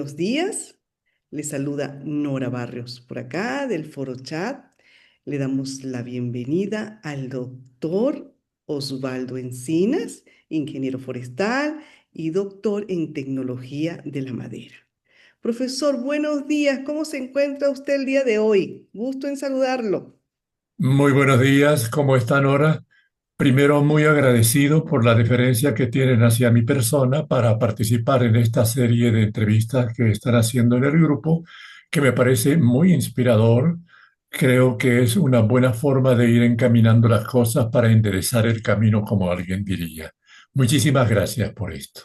buenos días. Le saluda Nora Barrios por acá del Foro Chat. Le damos la bienvenida al doctor Osvaldo Encinas, ingeniero forestal y doctor en tecnología de la madera. Profesor, buenos días. ¿Cómo se encuentra usted el día de hoy? Gusto en saludarlo. Muy buenos días, ¿cómo están ahora? Primero, muy agradecido por la deferencia que tienen hacia mi persona para participar en esta serie de entrevistas que están haciendo en el grupo, que me parece muy inspirador. Creo que es una buena forma de ir encaminando las cosas para enderezar el camino, como alguien diría. Muchísimas gracias por esto.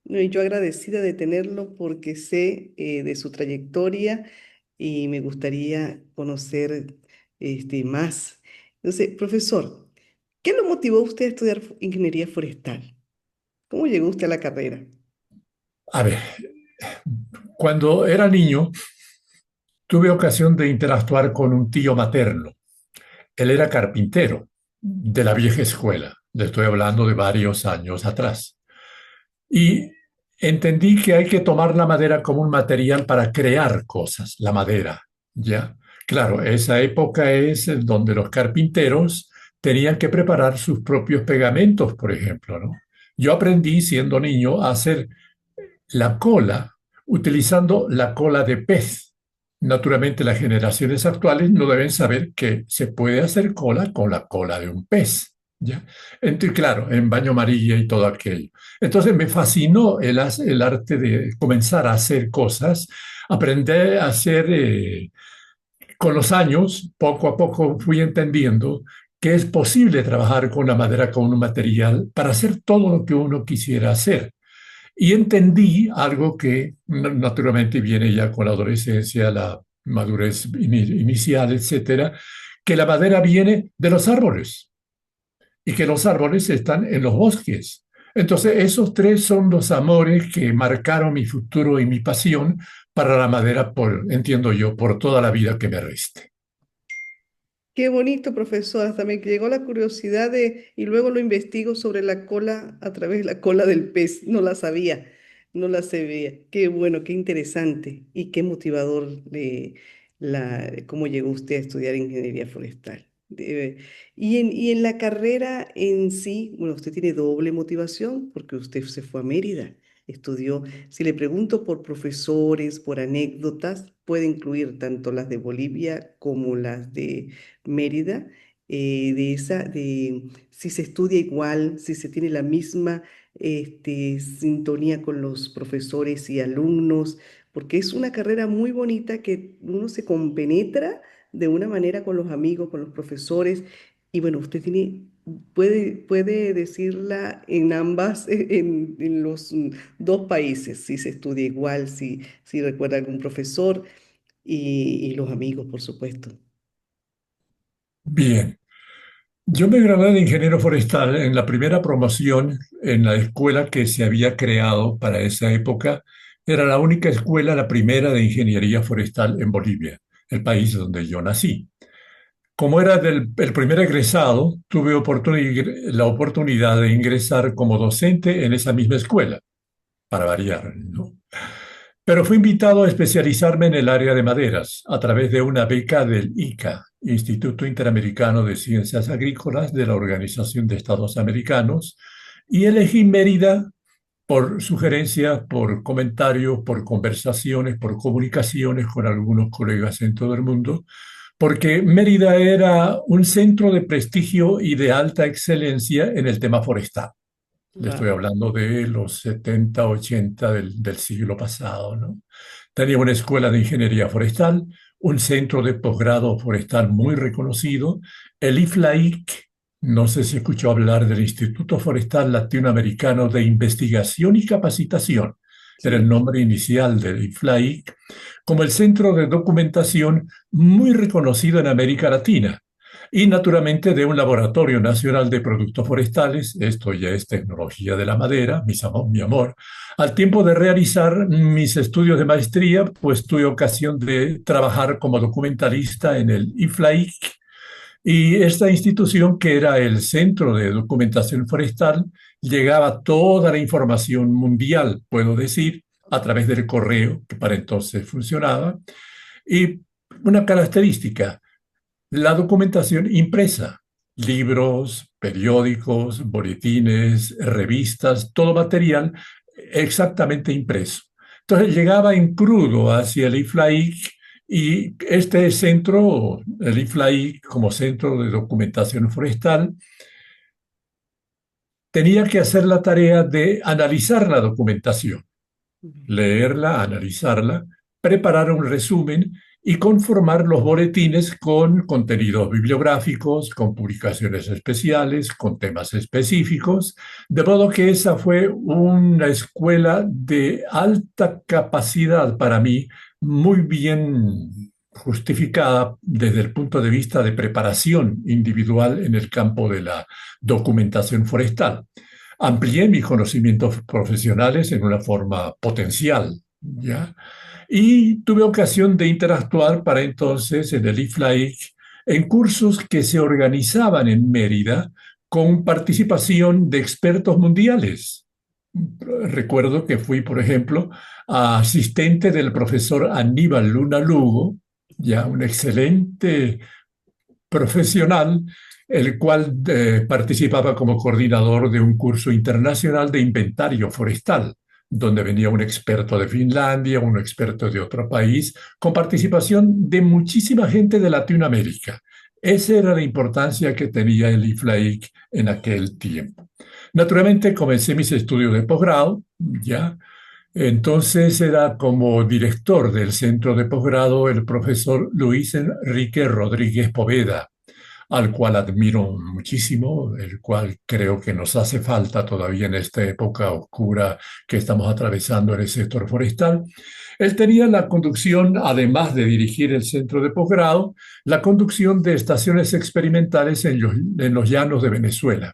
No, y yo agradecida de tenerlo porque sé de su trayectoria y me gustaría conocer más. Entonces, profesor, ¿qué lo motivó a usted a estudiar ingeniería forestal? ¿Cómo llegó usted a la carrera? A ver, cuando era niño, tuve ocasión de interactuar con un tío materno. Él era carpintero de la vieja escuela. Le estoy hablando de varios años atrás. Y entendí que hay que tomar la madera como un material para crear cosas, la madera, ¿ya? Claro, esa época es donde los carpinteros tenían que preparar sus propios pegamentos, por ejemplo, ¿no? Yo aprendí siendo niño a hacer la cola utilizando la cola de pez. Naturalmente, las generaciones actuales no deben saber que se puede hacer cola con la cola de un pez. ¿Ya? Entonces, claro, en baño María y todo aquello. Entonces me fascinó el arte de comenzar a hacer cosas, aprender a hacer, con los años, poco a poco fui entendiendo que es posible trabajar con la madera como un material para hacer todo lo que uno quisiera hacer. Y entendí algo que naturalmente viene ya con la adolescencia, la madurez inicial, etcétera, que la madera viene de los árboles y que los árboles están en los bosques. Entonces, esos tres son los amores que marcaron mi futuro y mi pasión para la madera, entiendo yo, por toda la vida que me reste. Qué bonito, profesor. Hasta me llegó la curiosidad y luego lo investigo sobre la cola a través de la cola del pez. No la sabía, no la sabía. Qué bueno, qué interesante y qué motivador cómo llegó usted a estudiar ingeniería forestal. Y en la carrera en sí, bueno, usted tiene doble motivación porque usted se fue a Mérida, estudió. Si le pregunto por profesores, por anécdotas, puede incluir tanto las de Bolivia como las de Mérida, de si se estudia igual, si se tiene la misma sintonía con los profesores y alumnos, porque es una carrera muy bonita que uno se compenetra de una manera con los amigos, con los profesores, y bueno, usted puede decirla en ambas, en los dos países, si se estudia igual, si recuerda algún profesor y los amigos, por supuesto. Bien, yo me gradué de ingeniero forestal en la primera promoción en la escuela que se había creado para esa época. Era la única escuela, la primera de ingeniería forestal en Bolivia, el país donde yo nací. Como era el primer egresado, tuve la oportunidad de ingresar como docente en esa misma escuela, para variar, ¿no? Pero fui invitado a especializarme en el área de maderas a través de una beca del ICA, Instituto Interamericano de Ciencias Agrícolas de la Organización de Estados Americanos, y elegí Mérida por sugerencias, por comentarios, por conversaciones, por comunicaciones con algunos colegas en todo el mundo, porque Mérida era un centro de prestigio y de alta excelencia en el tema forestal. Le estoy Wow. hablando de los 70, 80 del siglo pasado, ¿no? Tenía una escuela de ingeniería forestal, un centro de posgrado forestal muy reconocido, el IFLAIC, no sé si escuchó hablar del Instituto Forestal Latinoamericano de Investigación y Capacitación, era el Sí. nombre inicial del IFLAIC, como el centro de documentación muy reconocido en América Latina y naturalmente de un laboratorio nacional de productos forestales, esto ya es tecnología de la madera, mi amor. Al tiempo de realizar mis estudios de maestría, pues tuve ocasión de trabajar como documentalista en el IFLAIC y esta institución, que era el Centro de Documentación Forestal, llegaba toda la información mundial, puedo decir, a través del correo, que para entonces funcionaba, y una característica, la documentación impresa, libros, periódicos, boletines, revistas, todo material exactamente impreso. Entonces llegaba en crudo hacia el IFLAIC y este centro, el IFLAIC como centro de documentación forestal, tenía que hacer la tarea de analizar la documentación, leerla, analizarla, preparar un resumen y conformar los boletines con contenidos bibliográficos, con publicaciones especiales, con temas específicos, de modo que esa fue una escuela de alta capacidad para mí, muy bien justificada desde el punto de vista de preparación individual en el campo de la documentación forestal. Amplié mis conocimientos profesionales en una forma potencial, ¿ya? Y tuve ocasión de interactuar para entonces en el IFLAIC en cursos que se organizaban en Mérida con participación de expertos mundiales. Recuerdo que fui, por ejemplo, asistente del profesor Aníbal Luna Lugo, ya un excelente profesional, el cual participaba como coordinador de un curso internacional de inventario forestal, donde venía un experto de Finlandia, un experto de otro país, con participación de muchísima gente de Latinoamérica. Esa era la importancia que tenía el IFLAIC en aquel tiempo. Naturalmente comencé mis estudios de posgrado, ya. Entonces era como director del centro de posgrado el profesor Luis Enrique Rodríguez Poveda, al cual admiro muchísimo, el cual creo que nos hace falta todavía en esta época oscura que estamos atravesando en el sector forestal. Él tenía la conducción, además de dirigir el centro de posgrado, la conducción de estaciones experimentales en los llanos de Venezuela,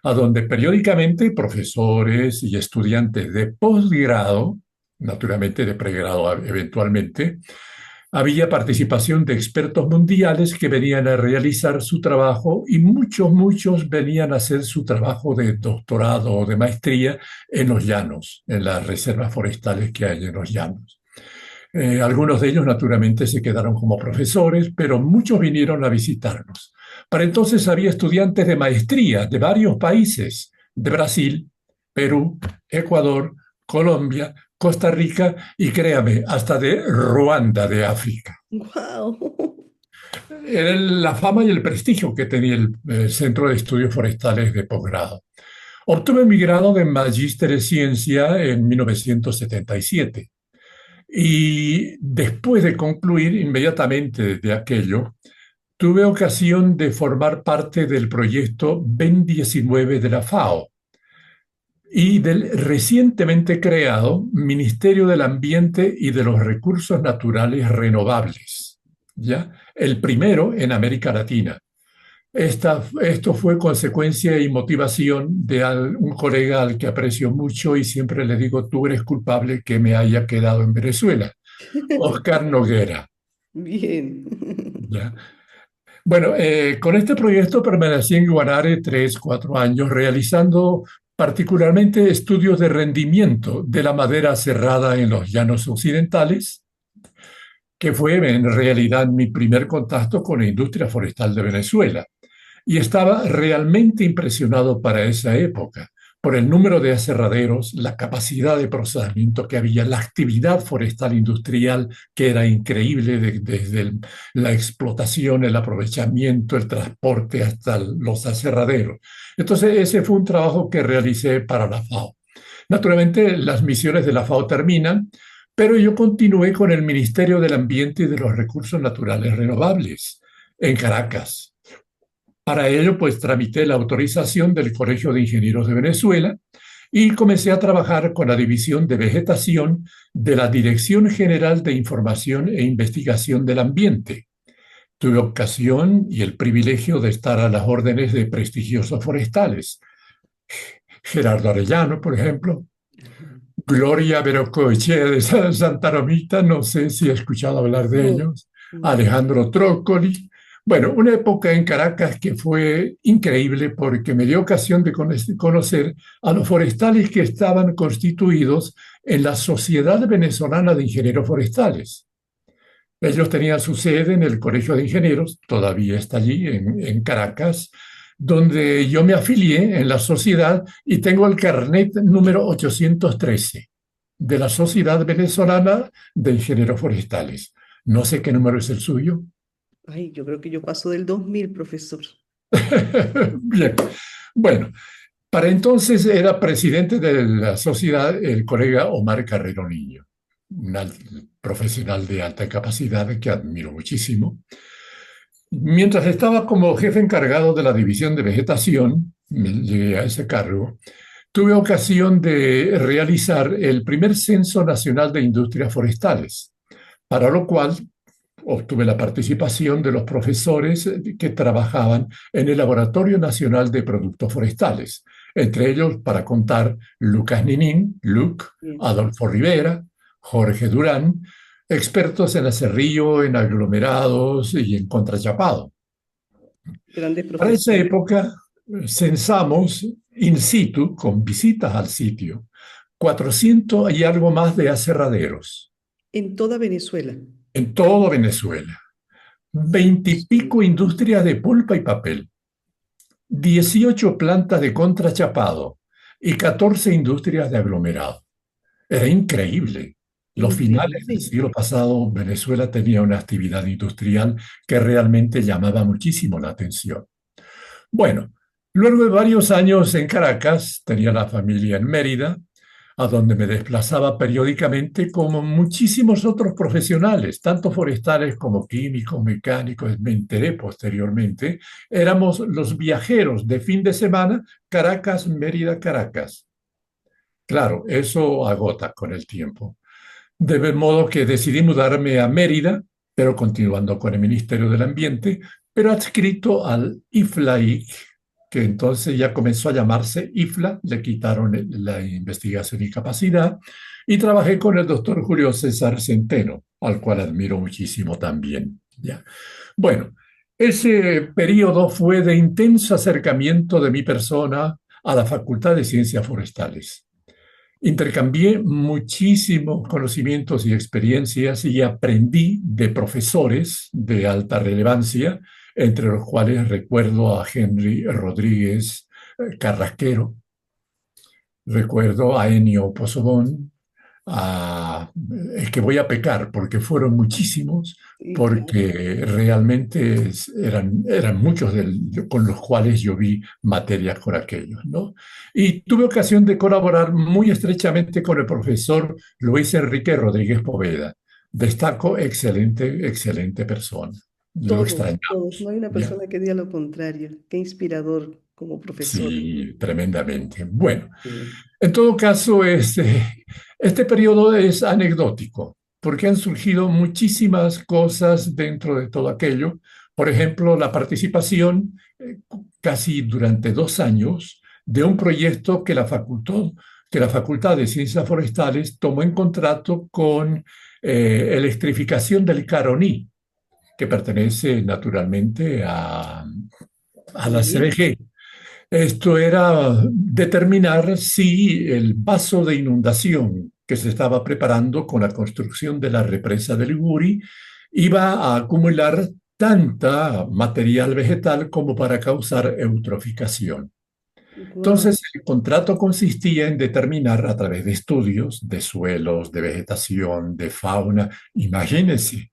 a donde periódicamente profesores y estudiantes de posgrado, naturalmente de pregrado eventualmente, había participación de expertos mundiales que venían a realizar su trabajo y muchos venían a hacer su trabajo de doctorado o de maestría en los llanos, en las reservas forestales que hay en los llanos. Algunos de ellos naturalmente se quedaron como profesores, pero muchos vinieron a visitarnos. Para entonces había estudiantes de maestría de varios países, de Brasil, Perú, Ecuador, Colombia, Costa Rica y créame, hasta de Ruanda, de África. Wow. Era la fama y el prestigio que tenía el Centro de Estudios Forestales de posgrado. Obtuve mi grado de Magíster en Ciencia en 1977 y después de concluir inmediatamente de aquello, tuve ocasión de formar parte del proyecto BEN 19 de la FAO y del recientemente creado Ministerio del Ambiente y de los Recursos Naturales Renovables, ¿ya? El primero en América Latina. Esto fue consecuencia y motivación de un colega al que aprecio mucho y siempre le digo, tú eres culpable que me haya quedado en Venezuela, Oscar Noguera. Bien. ¿Ya? Bueno, con este proyecto permanecí en Guanare 3, 4 años, realizando particularmente estudios de rendimiento de la madera cerrada en los llanos occidentales, que fue en realidad mi primer contacto con la industria forestal de Venezuela. Y estaba realmente impresionado para esa época por el número de aserraderos, la capacidad de procesamiento que había, la actividad forestal industrial que era increíble desde la explotación, el aprovechamiento, el transporte hasta los aserraderos. Entonces ese fue un trabajo que realicé para la FAO. Naturalmente las misiones de la FAO terminan, pero yo continué con el Ministerio del Ambiente y de los Recursos Naturales Renovables en Caracas. Para ello, pues tramité la autorización del Colegio de Ingenieros de Venezuela y comencé a trabajar con la División de Vegetación de la Dirección General de Información e Investigación del Ambiente. Tuve ocasión y el privilegio de estar a las órdenes de prestigiosos forestales. Gerardo Arellano, por ejemplo, Gloria Berocoechea de Santa Romita, no sé si he escuchado hablar de No, ellos, no. Alejandro Trócoli, Bueno, una época en Caracas que fue increíble porque me dio ocasión de conocer a los forestales que estaban constituidos en la Sociedad Venezolana de Ingenieros Forestales. Ellos tenían su sede en el Colegio de Ingenieros, todavía está allí, en Caracas, donde yo me afilié en la sociedad y tengo el carnet número 813 de la Sociedad Venezolana de Ingenieros Forestales. No sé qué número es el suyo. Ay, yo creo que yo paso del 2000, profesor. Bien. Bueno, para entonces era presidente de la sociedad el colega Omar Carrero Niño, profesional de alta capacidad que admiro muchísimo. Mientras estaba como jefe encargado de la división de vegetación, llegué a ese cargo, tuve ocasión de realizar el primer censo nacional de industrias forestales, para lo cual obtuve la participación de los profesores que trabajaban en el Laboratorio Nacional de Productos Forestales, entre ellos, para contar, Lucas Ninín, Luc, Bien, Adolfo Rivera, Jorge Durán, expertos en acerrío, en aglomerados y en contrachapado. grandes Para esa profesores época censamos in situ, con visitas al sitio, 400 y algo más de aserraderos en toda Venezuela. en todo Venezuela. 20 y pico Sí, industrias de pulpa y papel, 18 plantas de contrachapado y 14 industrias de aglomerado. Era increíble. Los finales del increíble. siglo pasado, Venezuela tenía una actividad industrial que realmente llamaba muchísimo la atención. Bueno, luego de varios años en Caracas, tenía la familia en Mérida, a donde me desplazaba periódicamente como muchísimos otros profesionales, tanto forestales como químicos, mecánicos, me enteré posteriormente, éramos los viajeros de fin de semana, Caracas, Mérida, Caracas. Claro, eso agota con el tiempo. De modo que decidí mudarme a Mérida, pero continuando con el Ministerio del Ambiente, pero adscrito al IFLAIC, que entonces ya comenzó a llamarse IFLA, le quitaron la investigación y capacidad, y trabajé con el doctor Julio César Centeno, al cual admiro muchísimo también. ¿Ya? Bueno, ese periodo fue de intenso acercamiento de mi persona a la Facultad de Ciencias Forestales. Intercambié muchísimos conocimientos y experiencias y aprendí de profesores de alta relevancia, entre los cuales recuerdo a Henry Rodríguez Carrasquero, recuerdo a Ennio Pozzobón, es que voy a pecar porque fueron muchísimos, Y claro, porque realmente eran muchos con los cuales yo vi materias con aquellos, ¿no? Y tuve ocasión de colaborar muy estrechamente con el profesor Luis Enrique Rodríguez Poveda. Destaco, excelente, excelente persona. Lo todos, todos. No extrañamos, hay una ¿ya? persona que diga lo contrario. Qué inspirador como profesor. Sí, tremendamente. Bueno, Sí. en todo caso, este periodo es anecdótico, porque han surgido muchísimas cosas dentro de todo aquello. Por ejemplo, la participación, casi durante 2 años, de un proyecto que la Facultad de Ciencias Forestales tomó en contrato con electrificación del Caroní, que pertenece naturalmente a la Sí. CBG. Esto era determinar si el vaso de inundación que se estaba preparando con la construcción de la represa del Guri iba a acumular tanta material vegetal como para causar eutroficación. Guau. Entonces, el contrato consistía en determinar a través de estudios de suelos, de vegetación, de fauna, imagínense,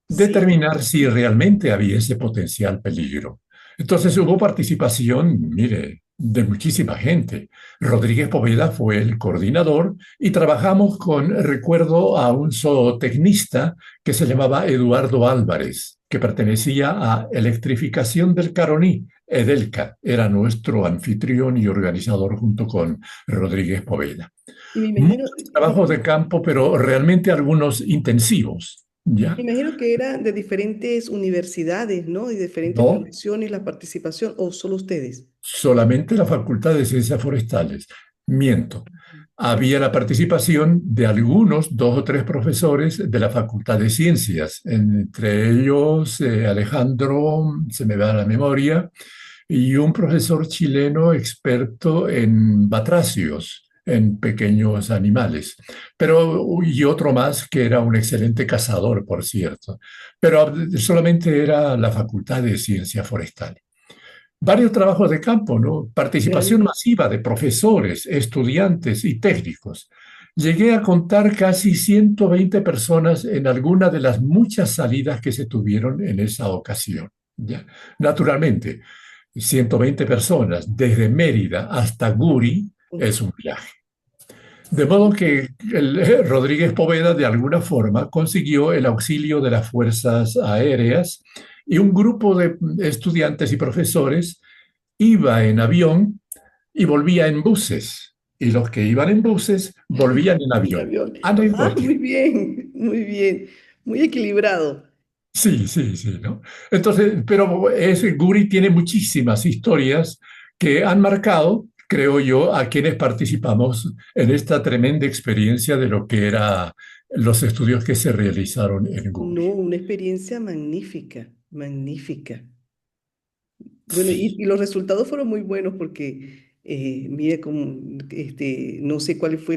Sí. determinar si realmente había ese potencial peligro. Entonces hubo participación, mire, de muchísima gente. Rodríguez Poveda fue el coordinador y trabajamos con, recuerdo a un zootecnista que se llamaba Eduardo Álvarez, que pertenecía a Electrificación del Caroní. Edelca era nuestro anfitrión y organizador junto con Rodríguez Poveda. Y me imagino, Muchos trabajos de campo, pero realmente algunos intensivos, me ¿ya? imagino que era de diferentes universidades, ¿no? Y diferentes No, profesiones la participación, o solo ustedes. solamente la Facultad de Ciencias Forestales. Miento. había la participación de algunos, dos o tres profesores de la Facultad de Ciencias, entre ellos Alejandro, se me va la memoria, y un profesor chileno experto en batracios, en pequeños animales, y otro más que era un excelente cazador, por cierto, pero solamente era la Facultad de Ciencias Forestales. Varios trabajos de campo, ¿no? Participación Realmente. masiva de profesores, estudiantes y técnicos. Llegué a contar casi 120 personas en alguna de las muchas salidas que se tuvieron en esa ocasión. ¿Ya? Naturalmente, 120 personas desde Mérida hasta Guri es un viaje. De modo que Rodríguez Poveda de alguna forma consiguió el auxilio de las fuerzas aéreas y un grupo de estudiantes y profesores iba en avión y volvía en buses. Y los que iban en buses volvían en En avión. avión. Ah, Anecdótico. muy bien, muy bien. Muy equilibrado. Sí, sí, sí, ¿no? Entonces, pero Guri tiene muchísimas historias que han marcado, creo yo, a quienes participamos en esta tremenda experiencia de lo que eran los estudios que se realizaron en Guri. No, una experiencia magnífica, magnífica. Bueno, Sí, y los resultados fueron muy buenos porque, mira, como, no sé cuál fue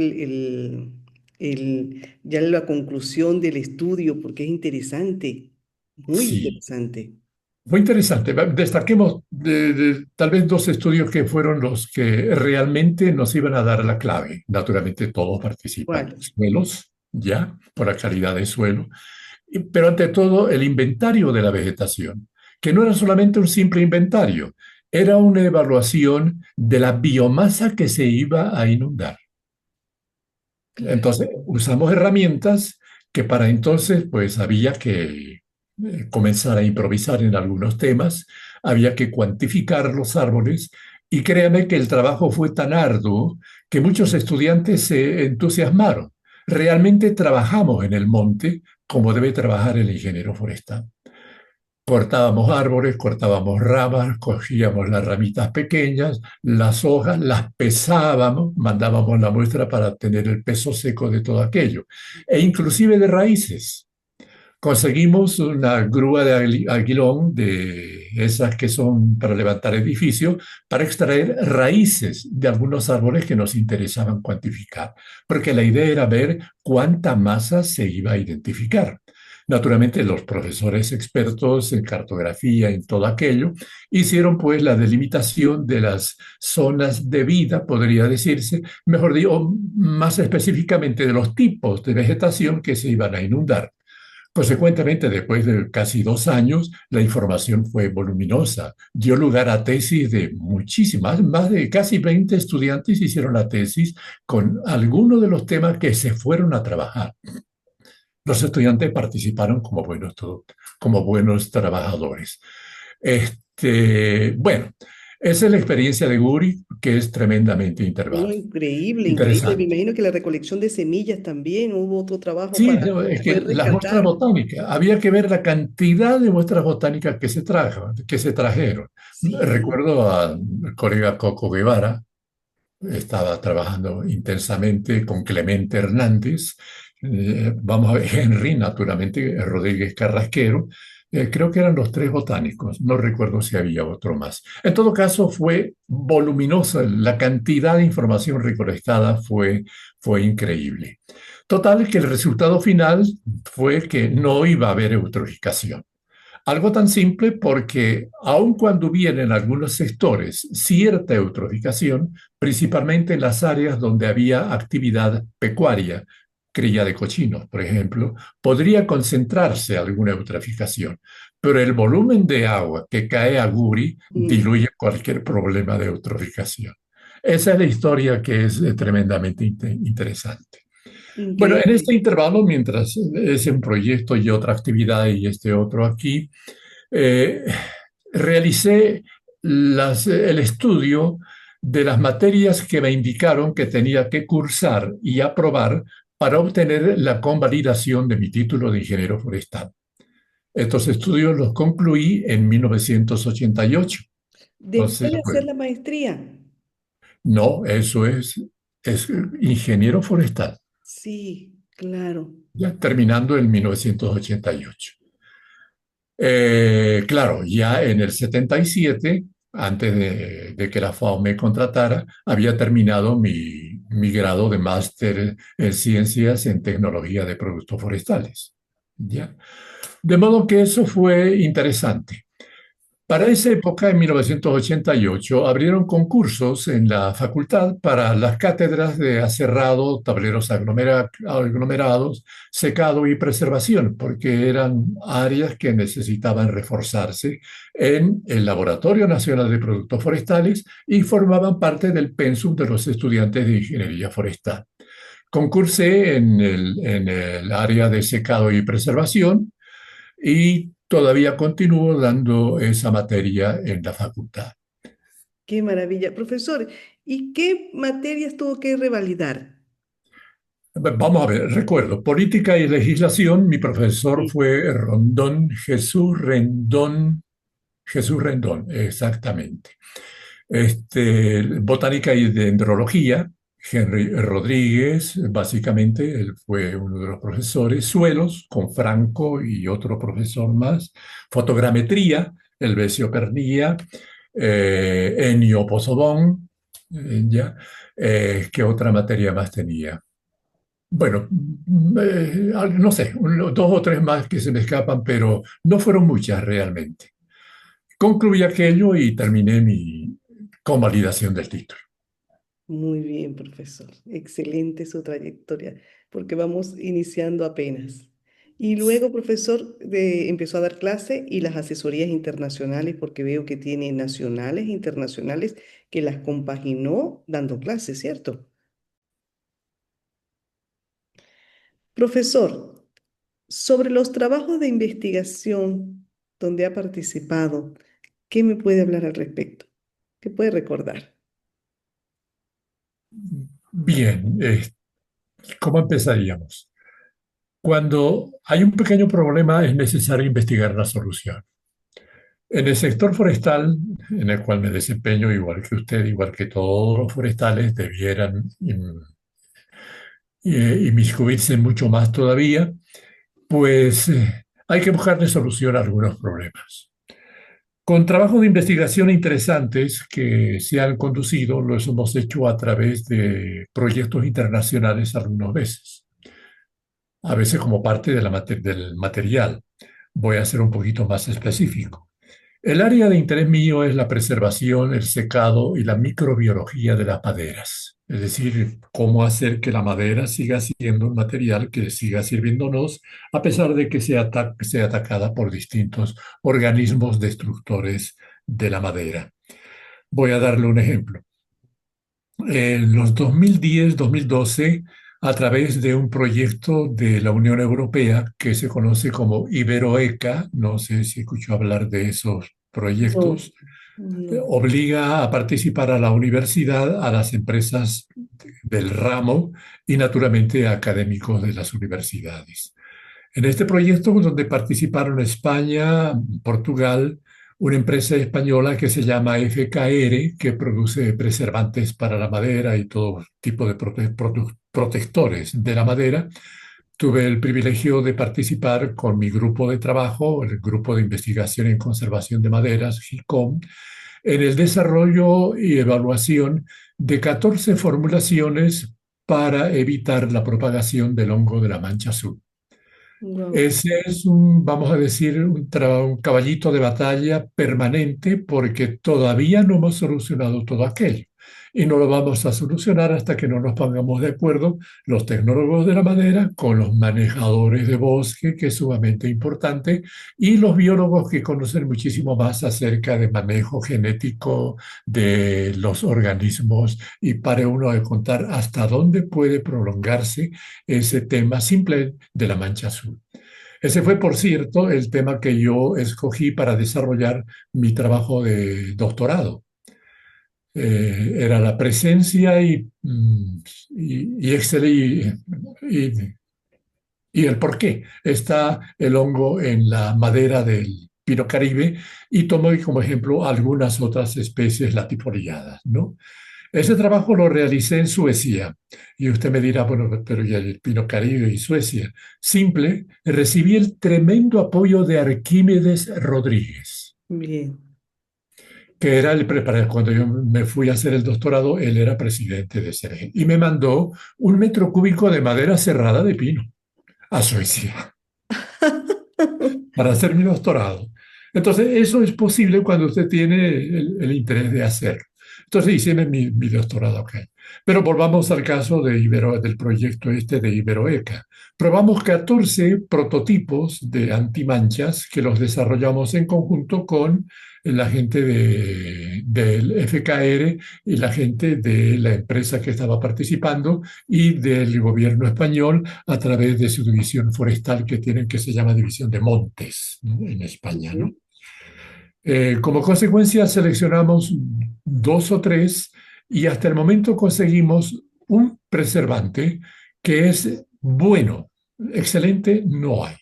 ya la conclusión del estudio, porque es interesante, muy sí. interesante. Fue interesante. Destaquemos tal vez dos estudios que fueron los que realmente nos iban a dar la clave. Naturalmente todos participan. ¿Cuál? Suelos, ya, por la calidad del suelo, pero ante todo el inventario de la vegetación, que no era solamente un simple inventario, era una evaluación de la biomasa que se iba a inundar. Claro. Entonces, usamos herramientas que para entonces, pues había que comenzar a improvisar en algunos temas, había que cuantificar los árboles y créame que el trabajo fue tan arduo que muchos estudiantes se entusiasmaron. Realmente trabajamos en el monte como debe trabajar el ingeniero forestal. Cortábamos árboles, cortábamos ramas, cogíamos las ramitas pequeñas, las hojas, las pesábamos, mandábamos la muestra para tener el peso seco de todo aquello, e inclusive de raíces. Conseguimos una grúa de aguilón, de esas que son para levantar edificios, para extraer raíces de algunos árboles que nos interesaban cuantificar, porque la idea era ver cuánta masa se iba a identificar. Naturalmente, los profesores expertos en cartografía y en todo aquello hicieron pues la delimitación de las zonas de vida, podría decirse, mejor dicho, más específicamente de los tipos de vegetación que se iban a inundar. Consecuentemente, después de casi 2 años, la información fue voluminosa. Dio lugar a tesis de muchísimas, más de casi 20 estudiantes hicieron la tesis con algunos de los temas que se fueron a trabajar. Los estudiantes participaron como buenos trabajadores. Bueno, esa es la experiencia de Guri, que es tremendamente No, increíble, increíble. Me interesante. imagino que la recolección de semillas también hubo otro trabajo Sí, para no, es que poder las muestras rescatar. botánicas, había que ver la cantidad de muestras botánicas que se trajeron. Sí, Recuerdo al colega Coco Guevara, estaba trabajando intensamente con Clemente Hernández, vamos a ver, Henry, naturalmente, Rodríguez Carrasquero, creo que eran los tres botánicos, no recuerdo si había otro más. En todo caso, fue voluminosa, la cantidad de información recolectada fue increíble. Total, que el resultado final fue que no iba a haber eutroficación. Algo tan simple porque aun cuando hubiera en algunos sectores cierta eutroficación, principalmente en las áreas donde había actividad pecuaria, cría de cochinos, por ejemplo, podría concentrarse alguna eutroficación, pero el volumen de agua que cae a Guri mm, diluye cualquier problema de eutroficación. Esa es la historia que es tremendamente interesante. Bueno, en increíble. este intervalo, mientras es un proyecto y otra actividad y este otro aquí, eh, realicé el estudio de las materias que me indicaron que tenía que cursar y aprobar para obtener la convalidación de mi título de ingeniero forestal. Estos estudios los concluí en 1988. Después Entonces, de hacer pues, la maestría. no, eso es es ingeniero forestal, Sí, claro. ya terminando en 1988. Claro, ya en el 77, antes de que la FAO me contratara, había terminado mi grado de máster en ciencias en tecnología de productos forestales. ¿Ya? De modo que eso fue interesante. Para Claro. esa época, en 1988, abrieron concursos en la facultad para las cátedras de aserrado, tableros aglomerados, secado y preservación, porque eran áreas que necesitaban reforzarse en el Laboratorio Nacional de Productos Forestales y formaban parte del pensum de los estudiantes de ingeniería forestal. Concursé en el área de secado y preservación y todavía continúo dando esa materia en la facultad. Qué maravilla. Profesor, ¿y qué materias tuvo que revalidar? Vamos a ver, recuerdo, política y legislación, mi profesor Sí. fue Rondón, Jesús Rendón, exactamente. Botánica y dendrología, Henry Rodríguez, básicamente, él fue uno de los profesores. Suelos, con Franco y otro profesor más. Fotogrametría, Elvesio Pernilla, Ennio Pozzobón, ya. ¿Qué otra materia más tenía? Bueno, no sé, dos o tres más que se me escapan, pero no fueron muchas realmente. Concluí aquello y terminé mi convalidación del título. Muy bien, profesor. Excelente su trayectoria, porque vamos iniciando apenas. Y luego, profesor, empezó a dar clase y las asesorías internacionales, porque veo que tiene nacionales e internacionales que las compaginó dando clases, ¿cierto? Profesor, sobre los trabajos de investigación donde ha participado, ¿qué me puede hablar al respecto? ¿Qué puede recordar? Bien, ¿cómo empezaríamos? Cuando hay un pequeño problema es necesario investigar la solución. En el sector forestal, en el cual me desempeño igual que usted, igual que todos los forestales, debieran inmiscuirse mucho más todavía, pues hay que buscarle solución a algunos problemas. Con trabajos de investigación interesantes que se han conducido, los hemos hecho a través de proyectos internacionales algunas veces, a veces como parte de del material. Voy a ser un poquito más específico. El área de interés mío es la preservación, el secado y la microbiología de las maderas. Es decir, cómo hacer que la madera siga siendo un material que siga sirviéndonos a pesar de que sea atacada por distintos organismos destructores de la madera. Voy a darle un ejemplo. En los 2010-2012, a través de un proyecto de la Unión Europea que se conoce como Iberoeca, no sé si escuchó hablar de esos No, proyectos, no. obliga a participar a la universidad, a las empresas del ramo y naturalmente a académicos de las universidades. En este proyecto, donde participaron España, Portugal, una empresa española que se llama FKR, que produce preservantes para la madera y todo tipo de protectores de la madera, tuve el privilegio de participar con mi grupo de trabajo, el Grupo de Investigación en Conservación de Maderas, GICOM, en el desarrollo y evaluación de 14 formulaciones para evitar la propagación del hongo de la mancha azul. Wow. Ese es vamos a decir, un caballito de batalla permanente porque todavía no hemos solucionado todo aquello. Y no lo vamos a solucionar hasta que no nos pongamos de acuerdo los tecnólogos de la madera con los manejadores de bosque, que es sumamente importante, y los biólogos que conocen muchísimo más acerca de manejo genético de los organismos y para uno de contar hasta dónde puede prolongarse ese tema simple de la mancha azul. Ese fue, por cierto, el tema que yo escogí para desarrollar mi trabajo de doctorado. Era la presencia y, y el por qué está el hongo en la madera del pino caribe y tomé como ejemplo algunas otras especies latifoliadas, ¿no? Ese trabajo lo realicé en Suecia. Y usted me dirá, bueno, pero ¿y el Pino Caribe y Suecia? Simple, recibí el tremendo apoyo de Arquímedes Rodríguez, Bien. que era el preparador. Cuando yo me fui a hacer el doctorado, él era presidente de CEREG. Y me mandó 1 metro cúbico de madera cerrada de pino a Suecia para hacer mi doctorado. Entonces, eso es posible cuando usted tiene el interés de hacerlo. Entonces, hice mi doctorado acá. Pero volvamos al caso del proyecto este de Iberoeca. Probamos 14 prototipos de antimanchas que los desarrollamos en conjunto con la gente del FKR y la gente de la empresa que estaba participando y del gobierno español a través de su división forestal que tienen, que se llama División de Montes, ¿no? En España, ¿no? Bien. Como consecuencia, seleccionamos 2 o 3 y hasta el momento conseguimos un preservante que es bueno. Excelente no hay,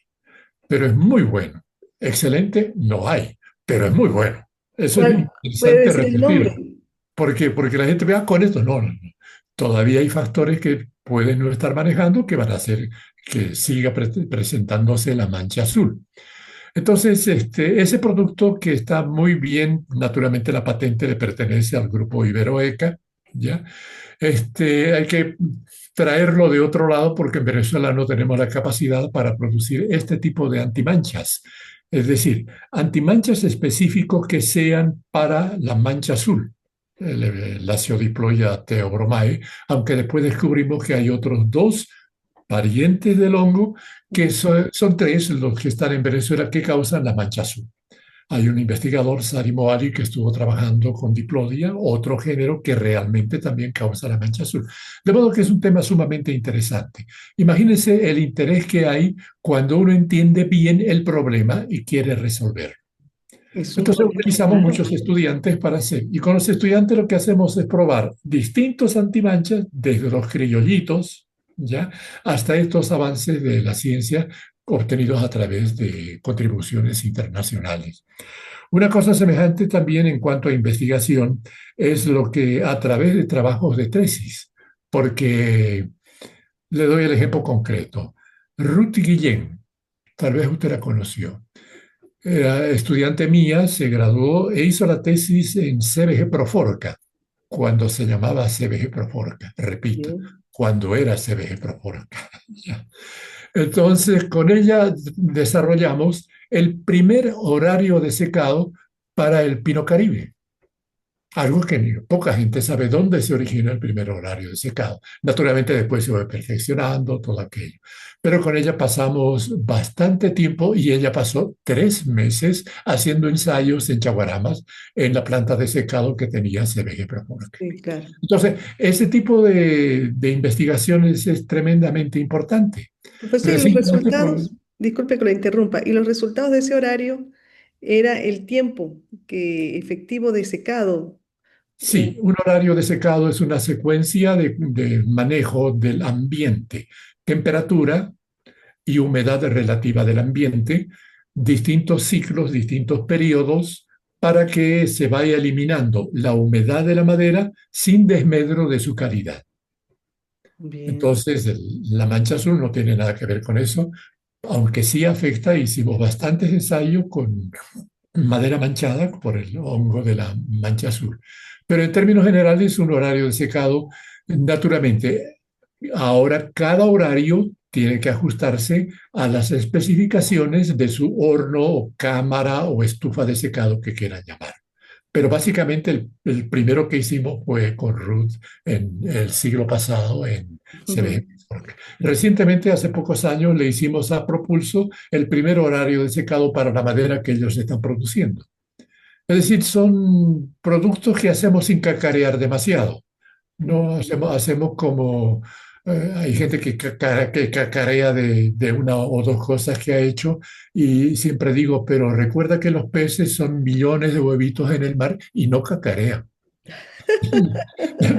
pero es muy bueno. Excelente no hay, pero es muy bueno. Eso es ¿Cuál puede interesante decir el repetirlo. nombre? ¿Por qué? Porque la gente vea con esto. No, no, no. Todavía hay factores que pueden no estar manejando que van a hacer que siga presentándose la mancha azul. Entonces, ese producto que está muy bien, naturalmente la patente le pertenece al grupo Iberoeca, ¿ya? Hay que traerlo de otro lado porque en Venezuela no tenemos la capacidad para producir este tipo de antimanchas. Es decir, antimanchas específicos que sean para la mancha azul, el ácido diploide teobromae, aunque después descubrimos que hay otros dos parientes del hongo que son 3 los que están en Venezuela que causan la mancha azul. Hay un investigador, Sari Moali, que estuvo trabajando con diplodia, otro género que realmente también causa la mancha azul. De modo que es un tema sumamente interesante. Imagínense el interés que hay cuando uno entiende bien el problema y quiere resolverlo. Es un Entonces problema, utilizamos claro. muchos estudiantes para hacer. Y con los estudiantes lo que hacemos es probar distintos antimanchas, desde los criollitos, ¿ya? Hasta estos avances de la ciencia obtenidos a través de contribuciones internacionales. Una cosa semejante también en cuanto a investigación es lo que a través de trabajos de tesis, porque le doy el ejemplo concreto. Ruth Guillén, tal vez usted la conoció. Era estudiante mía, se graduó e hizo la tesis en CBG Proforca, cuando se llamaba CBG Proforca, repito, Bien. cuando era CBG Proforca. Entonces, con ella desarrollamos el primer horario de secado para el Pino Caribe. Algo que poca gente sabe dónde se origina el primer horario de secado. Naturalmente después se va perfeccionando todo aquello. Pero con ella pasamos bastante tiempo y ella pasó 3 meses haciendo ensayos en Chaguaramas en la planta de secado que tenía CBG Proforca. Sí, claro. Entonces, ese tipo de investigaciones es tremendamente importante. Profesor, y los Recientemente, resultados, disculpe que lo interrumpa, y los resultados de ese horario era el tiempo efectivo de secado. eh, sí, un horario de secado es una secuencia de manejo del ambiente, temperatura y humedad relativa del ambiente, distintos ciclos, distintos periodos, para que se vaya eliminando la humedad de la madera sin desmedro de su calidad. Bien. Entonces, la mancha azul no tiene nada que ver con eso, aunque sí afecta, hicimos bastantes ensayos con madera manchada por el hongo de la mancha azul. Pero en términos generales, un horario de secado, naturalmente, ahora cada horario tiene que ajustarse a las especificaciones de su horno o cámara o estufa de secado que quieran llamar. Pero básicamente el primero que hicimos fue con Ruth en el siglo pasado en CBG. Recientemente, hace pocos años, le hicimos a Propulso el primer horario de secado para la madera que ellos están produciendo. Es decir, son productos que hacemos sin cacarear demasiado. No hacemos como hay gente que cacarea de una o dos cosas que ha hecho y siempre digo, pero recuerda que los peces son millones de huevitos en el mar y no cacarean.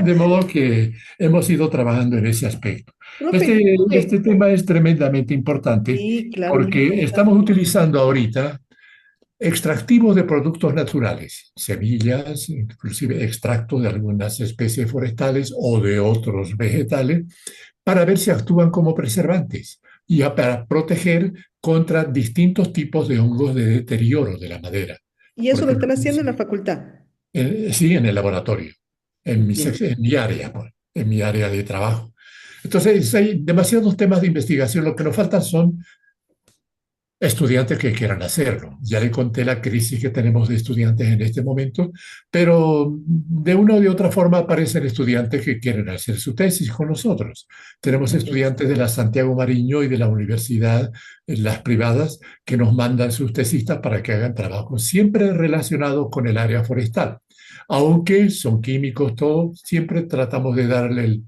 De modo que hemos ido trabajando en ese aspecto. Profe, Este tema es tremendamente importante sí, claro, muy porque estamos interesante. utilizando ahorita extractivos de productos naturales, semillas, inclusive extractos de algunas especies forestales o de otros vegetales, para ver si actúan como preservantes y para proteger contra distintos tipos de hongos de deterioro de la madera. Y Por eso lo ejemplo, están haciendo en la facultad. sí, en el laboratorio, Bien. en mi área, pues, en mi área de trabajo. Entonces, hay demasiados temas de investigación. Lo que nos faltan son estudiantes que quieran hacerlo. Ya le conté la crisis que tenemos de estudiantes en este momento, pero de una o de otra forma aparecen estudiantes que quieren hacer su tesis con nosotros. Tenemos estudiantes de la Santiago Mariño y de la universidad, las privadas, que nos mandan sus tesistas para que hagan trabajos siempre relacionados con el área forestal. Aunque son químicos todos, siempre tratamos de darle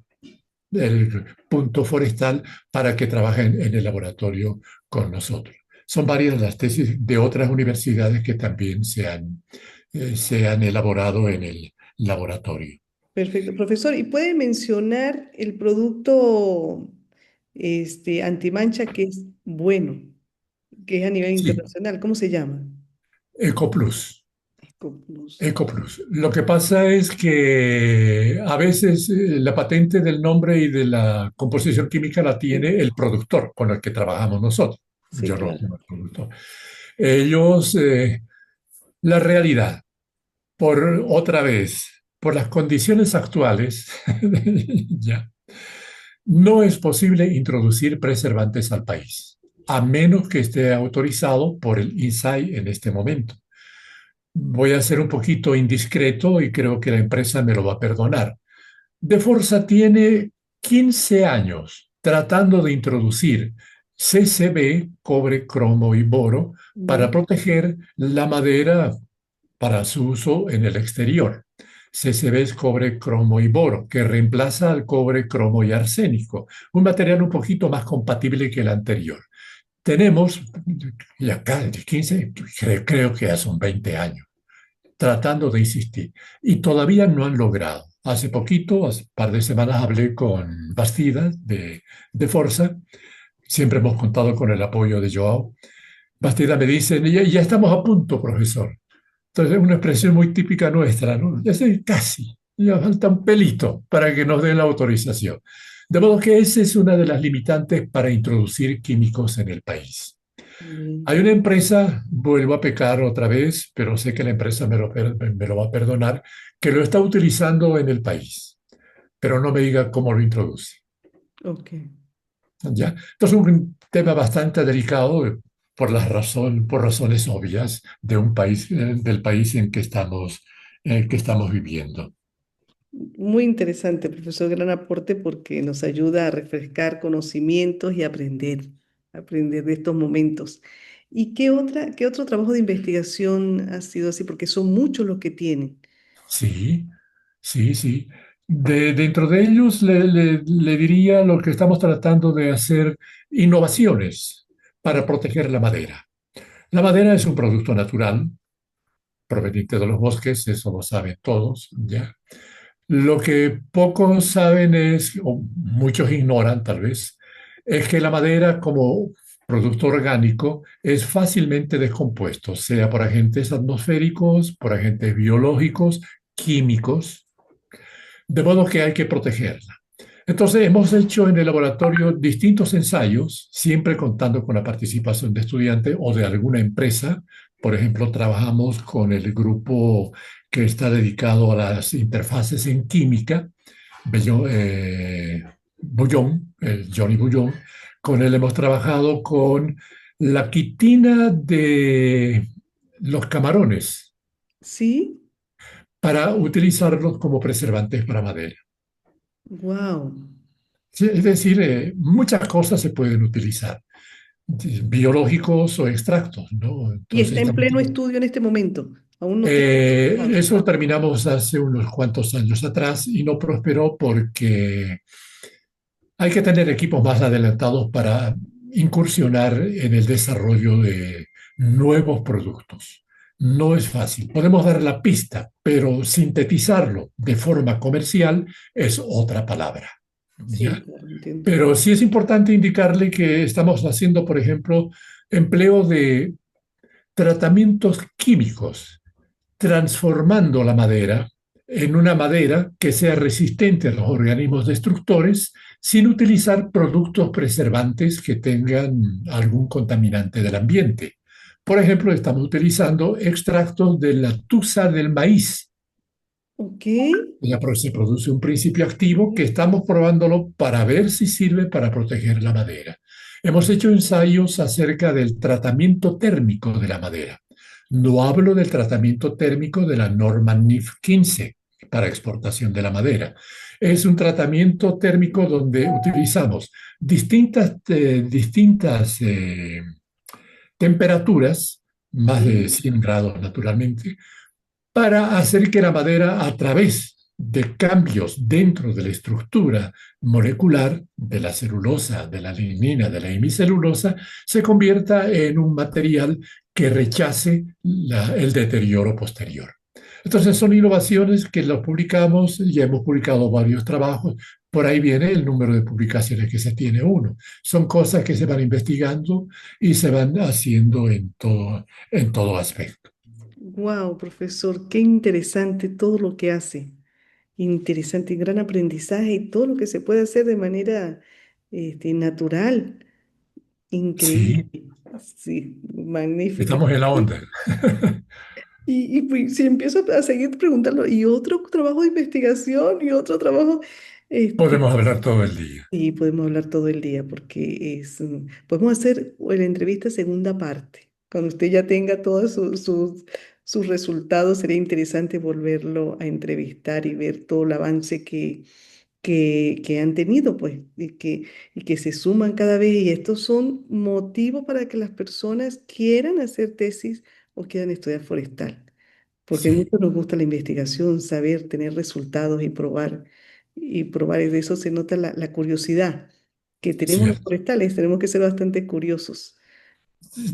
el punto forestal para que trabajen en el laboratorio con nosotros. Son varias las tesis de otras universidades que también se han elaborado en el laboratorio. Perfecto, profesor. ¿Y puede mencionar el producto antimancha que es bueno, que es a nivel Sí, internacional? ¿Cómo se llama? EcoPlus. Ecoplus. EcoPlus. Lo que pasa es que a veces la patente del nombre y de la composición química la tiene Sí, el productor con el que trabajamos nosotros. sí, Yo no claro. tengo el productor. Ellos, la realidad, por otra vez, por las condiciones actuales, ya, no es posible introducir preservantes al país, a menos que esté autorizado por el INSAI en este momento. Voy a ser un poquito indiscreto y creo que la empresa me lo va a perdonar. De Forza tiene 15 años tratando de introducir CCB, cobre, cromo y boro, para Ya. proteger la madera para su uso en el exterior. CCB es cobre, cromo y boro, que reemplaza al cobre, cromo y arsénico, un material un poquito más compatible que el anterior. Tenemos, ya casi 15, creo que ya son 20 años, tratando de insistir, y todavía no han logrado. Hace poquito, hace un par de semanas, hablé con Bastida de Forza. Siempre hemos contado con el apoyo de Joao. Bastida me dice, ya estamos a punto, profesor. Entonces, es una expresión muy típica nuestra, ¿no? Ya estoy casi, ya falta un pelito para que nos den la autorización. De modo que esa es una de las limitantes para introducir químicos en el país. Bien. Hay una empresa, vuelvo a pecar otra vez, pero sé que la empresa me lo va a perdonar, que lo está utilizando en el país, pero no me diga cómo lo introduce. Ok. ¿Ya? Entonces, es un tema bastante delicado por razones obvias de un país, del país en que estamos viviendo. Muy interesante, profesor, gran aporte porque nos ayuda a refrescar conocimientos y aprender de estos momentos. ¿Y qué otro trabajo de investigación ha sido así? Porque son muchos los que tienen. Sí, sí, sí. Dentro de ellos le diría lo que estamos tratando de hacer innovaciones para proteger la madera. La madera es un producto natural proveniente de los bosques, eso lo saben todos, ¿ya? Lo que pocos saben es, o muchos ignoran tal vez, es que la madera como producto orgánico es fácilmente descompuesto, sea por agentes atmosféricos, por agentes biológicos, químicos, de modo que hay que protegerla. Entonces, hemos hecho en el laboratorio distintos ensayos, siempre contando con la participación de estudiantes o de alguna empresa. Por ejemplo, trabajamos con el grupo que está dedicado a las interfaces en química, Bouillon, Johnny Bouillon. Con él hemos trabajado con la quitina de los camarones ¿Sí? para utilizarlos como preservantes para madera. Wow. Sí, es decir, muchas cosas se pueden utilizar, biológicos o extractos, ¿no? Y Entonces, está en pleno estudio en este momento. Aún no tiene resultados. eso terminamos hace unos cuantos años atrás y no prosperó porque hay que tener equipos más adelantados para incursionar en el desarrollo de nuevos productos. No es fácil. Podemos dar la pista, pero sintetizarlo de forma comercial es otra palabra. Sí, ¿Ya? claro, entiendo. Pero sí es importante indicarle que estamos haciendo, por ejemplo, empleo de tratamientos químicos, transformando la madera en una madera que sea resistente a los organismos destructores sin utilizar productos preservantes que tengan algún contaminante del ambiente. Por ejemplo, estamos utilizando extractos de la tusa del maíz. Ok. Se produce un principio activo que estamos probándolo para ver si sirve para proteger la madera. Hemos hecho ensayos acerca del tratamiento térmico de la madera. No hablo del tratamiento térmico de la norma NIF 15 para exportación de la madera. Es un tratamiento térmico donde utilizamos distintas temperaturas, más de Sí. 100 grados naturalmente, para hacer que la madera, a través de cambios dentro de la estructura molecular de la celulosa, de la lignina, de la hemicelulosa, se convierta en un material que rechace el deterioro posterior. Entonces son innovaciones que las publicamos, ya hemos publicado varios trabajos, por ahí viene el número de publicaciones que se tiene uno. Son cosas que se van investigando y se van haciendo en todo aspecto. Wow, profesor, qué interesante todo lo que hace. Interesante, gran aprendizaje y todo lo que se puede hacer de manera natural. Increíble. Sí, Sí, magnífico. estamos en la onda. Y pues, si empiezo a seguir preguntando, y otro trabajo de investigación, y otro trabajo, este, Podemos hablar todo el día. y podemos hablar todo el día, porque podemos hacer la entrevista segunda parte. Cuando usted ya tenga todos sus resultados, sería interesante volverlo a entrevistar y ver todo el avance que han tenido, pues, y que se suman cada vez. Y estos son motivos para que las personas quieran hacer tesis o quieran estudiar forestal, porque a Sí, muchos nos gusta la investigación, saber, tener resultados y probar, y de eso se nota la curiosidad que tenemos los cierto. forestales, tenemos que ser bastante curiosos.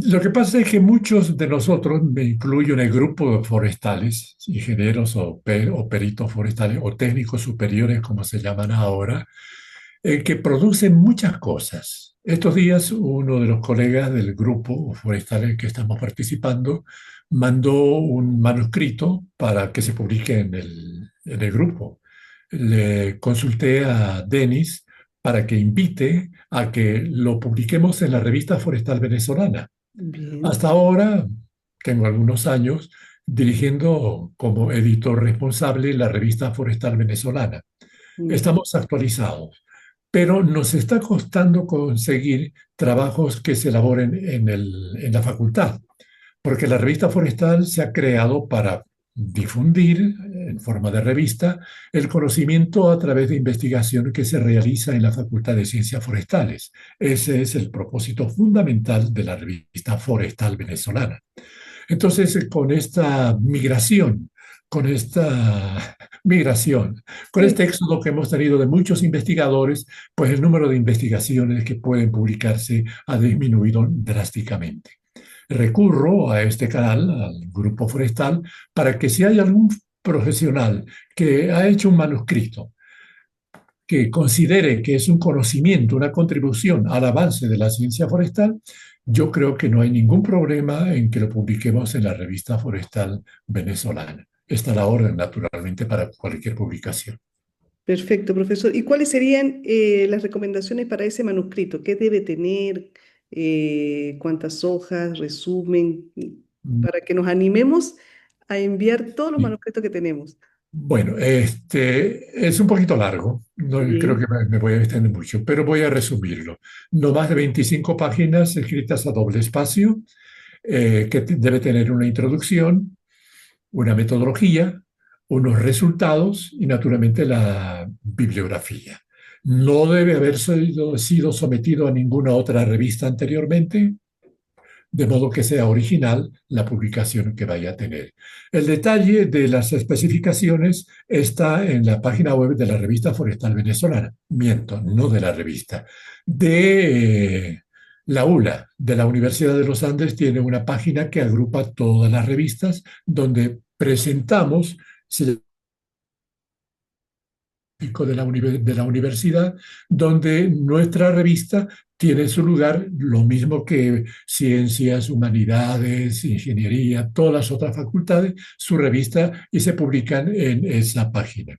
Lo que pasa es que muchos de nosotros, me incluyo en el grupo de forestales, ingenieros o peritos forestales o técnicos superiores, como se llaman ahora, que producen muchas cosas. Estos días uno de los colegas del grupo forestales que estamos participando mandó un manuscrito para que se publique en el grupo. Le consulté a Denis para que invite a que lo publiquemos en la revista Forestal Venezolana. Bien. Hasta ahora tengo algunos años dirigiendo como editor responsable la revista Forestal Venezolana. Mm. Estamos actualizados, pero nos está costando conseguir trabajos que se elaboren en la facultad, porque la revista Forestal se ha creado para difundir en forma de revista el conocimiento a través de investigación que se realiza en la Facultad de Ciencias Forestales. Ese es el propósito fundamental de la revista Forestal Venezolana. Entonces, con esta migración, con Sí. este éxodo que hemos tenido de muchos investigadores, pues el número de investigaciones que pueden publicarse ha disminuido drásticamente. Recurro a este canal, al Grupo Forestal, para que si hay algún profesional que ha hecho un manuscrito que considere que es un conocimiento, una contribución al avance de la ciencia forestal, yo creo que no hay ningún problema en que lo publiquemos en la revista forestal venezolana. Está a la orden, naturalmente, para cualquier publicación. Perfecto, profesor. ¿Y cuáles serían las recomendaciones para ese manuscrito? ¿Qué debe tener? ¿Cuántas hojas? ¿Resumen? Para que nos animemos a enviar todos los Y, manuscritos que tenemos. bueno, este es un poquito largo, no creo que Bien, me voy a extender mucho, pero voy a resumirlo. No más de 25 páginas escritas a doble espacio, que debe tener una introducción, una metodología, unos resultados y naturalmente la bibliografía. No debe haber sido sometido a ninguna otra revista anteriormente, de modo que sea original la publicación que vaya a tener. El detalle de las especificaciones está en la página web de la revista Forestal Venezolana. Miento, no de la revista. De la ULA, de la Universidad de los Andes, tiene una página que agrupa todas las revistas donde presentamos, se de la universidad, donde nuestra revista tiene su lugar, lo mismo que ciencias, humanidades, ingeniería, todas las otras facultades, su revista y se publican en esa página.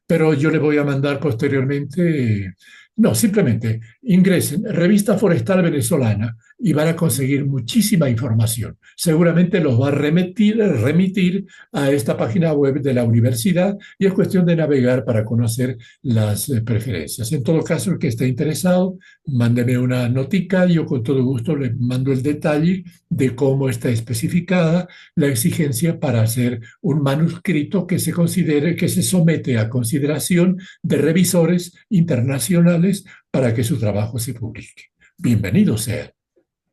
Pero yo le voy a mandar posteriormente, no, simplemente ingresen Revista Forestal Venezolana y van a conseguir muchísima información. Seguramente los va a remitir a esta página web de la universidad y es cuestión de navegar para conocer las preferencias. En todo caso, el que esté interesado, mándeme una notica, yo con todo gusto le mando el detalle de cómo está especificada la exigencia para hacer un manuscrito que se considere, que se somete a consideración de revisores internacionales para que su trabajo se publique. Bienvenido sea.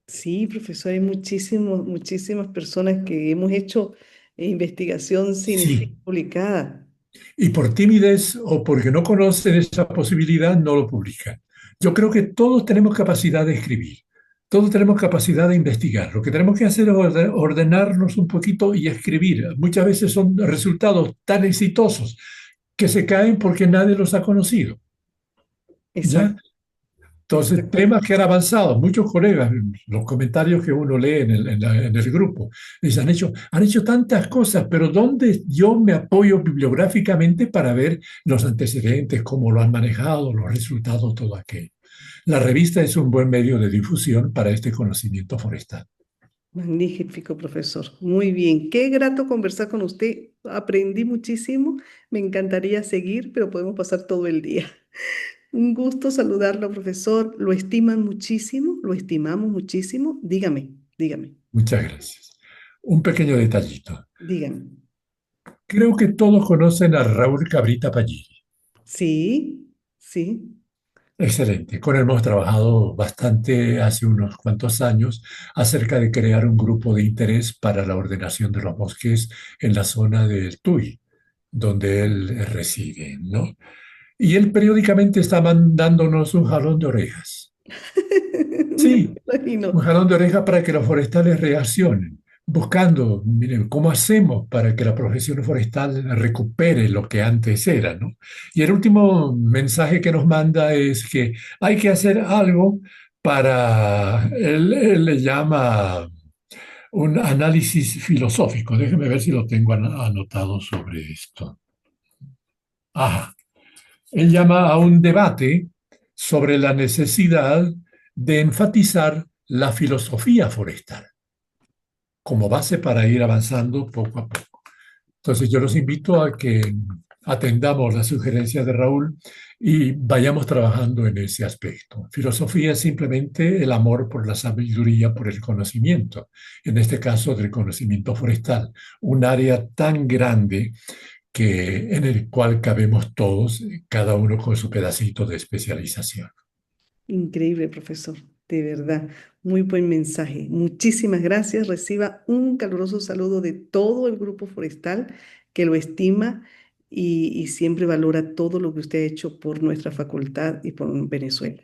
Sí, profesor, hay muchísimas personas que hemos hecho investigación sin ser Sí, publicada. y por timidez o porque no conocen esa posibilidad, no lo publican. Yo creo que todos tenemos capacidad de escribir, todos tenemos capacidad de investigar. Lo que tenemos que hacer es ordenarnos un poquito y escribir. Muchas veces son resultados tan exitosos que se caen porque nadie los ha conocido. ¿Ya? Exacto, Entonces, exacto. temas que han avanzado, muchos colegas, los comentarios que uno lee en el grupo, dicen, han hecho tantas cosas, pero ¿dónde yo me apoyo bibliográficamente para ver los antecedentes, cómo lo han manejado, los resultados, todo aquello? La revista es un buen medio de difusión para este conocimiento forestal. Magnífico, profesor. Muy bien. Qué grato conversar con usted. Aprendí muchísimo. Me encantaría seguir, pero podemos pasar todo el día. Un gusto saludarlo, profesor. Lo estiman muchísimo, lo estimamos muchísimo. Dígame, dígame, Muchas gracias. Un pequeño detallito. dígame. Creo que todos conocen a Raúl Cabrita Pallini. Sí, sí. Excelente. Con él hemos trabajado bastante hace unos cuantos años acerca de crear un grupo de interés para la ordenación de los bosques en la zona del Tuy, donde él reside, ¿no? Y él periódicamente está mandándonos un jalón de orejas. Me Sí, un imagino. jalón de orejas para que los forestales reaccionen, buscando, miren, cómo hacemos para que la profesión forestal recupere lo que antes era, ¿no? Y el último mensaje que nos manda es que hay que hacer algo para, él le llama un análisis filosófico. Déjeme ver si lo tengo anotado sobre esto. Ajá. Él llama a un debate sobre la necesidad de enfatizar la filosofía forestal como base para ir avanzando poco a poco. Entonces yo los invito a que atendamos las sugerencias de Raúl y vayamos trabajando en ese aspecto. Filosofía es simplemente el amor por la sabiduría, por el conocimiento, en este caso del conocimiento forestal, un área tan grande que, en el cual cabemos todos, cada uno con su pedacito de especialización. Increíble, profesor. De verdad. Muy buen mensaje. Muchísimas gracias. Reciba un caluroso saludo de todo el grupo forestal que lo estima y siempre valora todo lo que usted ha hecho por nuestra facultad y por Venezuela.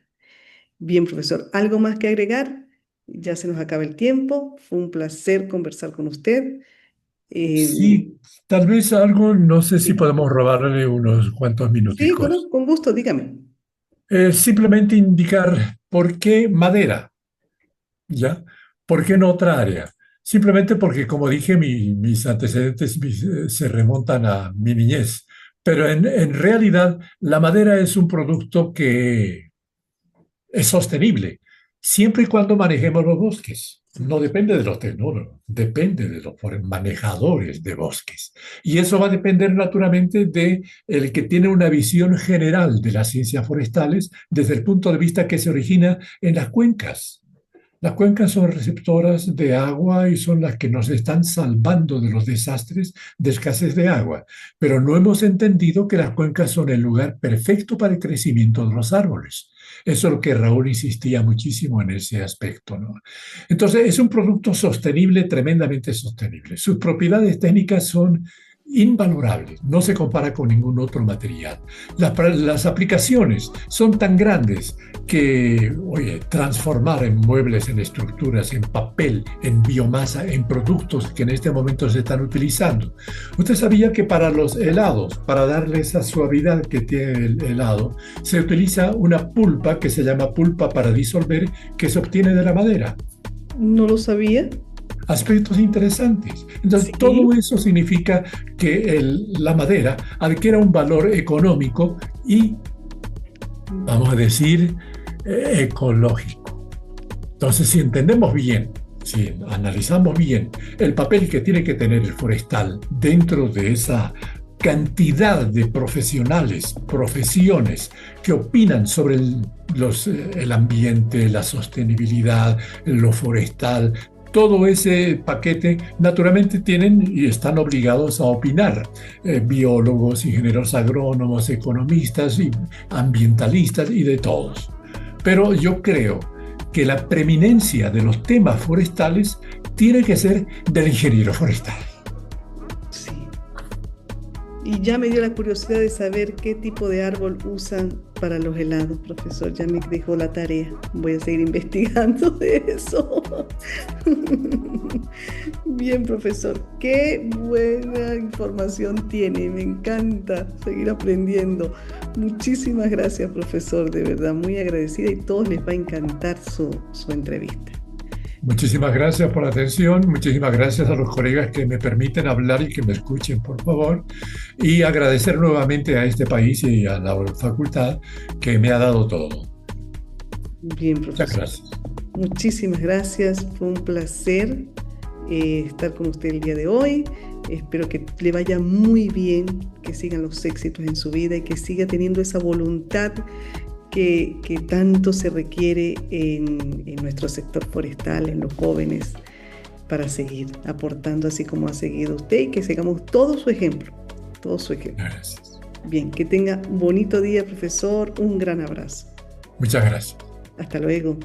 Bien, profesor, ¿algo más que agregar? Ya se nos acaba el tiempo. Fue un placer conversar con usted. Eh, Sí, tal vez algo, no sé si sí, podemos robarle unos cuantos sí, minuticos. con gusto, dígame. Simplemente indicar por qué madera, ¿ya? ¿Por qué no otra área? Simplemente porque, como dije, mis antecedentes se remontan a mi niñez. Pero en realidad, la madera es un producto que es sostenible, siempre y cuando manejemos los bosques. No depende de los tecnólogos, depende de los manejadores de bosques. Y eso va a depender naturalmente de el que tiene una visión general de las ciencias forestales desde el punto de vista que se origina en las cuencas. Las cuencas son receptoras de agua y son las que nos están salvando de los desastres de escasez de agua. Pero no hemos entendido que las cuencas son el lugar perfecto para el crecimiento de los árboles. Eso es lo que Raúl insistía muchísimo en ese aspecto, ¿no? Entonces, es un producto sostenible, tremendamente sostenible. Sus propiedades técnicas son invalorable, no se compara con ningún otro material. Las aplicaciones son tan grandes que, oye, transformar en muebles, en estructuras, en papel, en biomasa, en productos que en este momento se están utilizando. ¿Usted sabía que para los helados, para darle esa suavidad que tiene el helado, se utiliza una pulpa que se llama pulpa para disolver, que se obtiene de la madera? No lo sabía. Aspectos interesantes. Entonces, todo Sí. eso significa que la madera adquiera un valor económico y, vamos a decir, ecológico. Entonces, si entendemos bien, si analizamos bien el papel que tiene que tener el forestal dentro de esa cantidad de profesionales, profesiones que opinan sobre el ambiente, la sostenibilidad, lo forestal, todo ese paquete, naturalmente tienen y están obligados a opinar. Biólogos, ingenieros agrónomos, economistas y ambientalistas y de todos. Pero yo creo que la preeminencia de los temas forestales tiene que ser del ingeniero forestal. Sí. Y ya me dio la curiosidad de saber qué tipo de árbol usan para los helados, profesor. Ya me dejó la tarea. Voy a seguir investigando de eso. Bien, profesor. Qué buena información tiene. Me encanta seguir aprendiendo. Muchísimas gracias, profesor. De verdad, muy agradecida y a todos les va a encantar su entrevista. Muchísimas gracias por la atención, muchísimas gracias a los colegas que me permiten hablar y que me escuchen, por favor, y agradecer nuevamente a este país y a la facultad que me ha dado todo. Bien, Muchas profesor. gracias. Muchísimas gracias. Fue un placer estar con usted el día de hoy. Espero que le vaya muy bien, que sigan los éxitos en su vida y que siga teniendo esa voluntad que tanto se requiere en nuestro sector forestal, en los jóvenes, para seguir aportando así como ha seguido usted y que sigamos todo su ejemplo, todo su ejemplo. Gracias. Bien, que tenga un bonito día, profesor. Un gran abrazo. Muchas gracias. Hasta luego.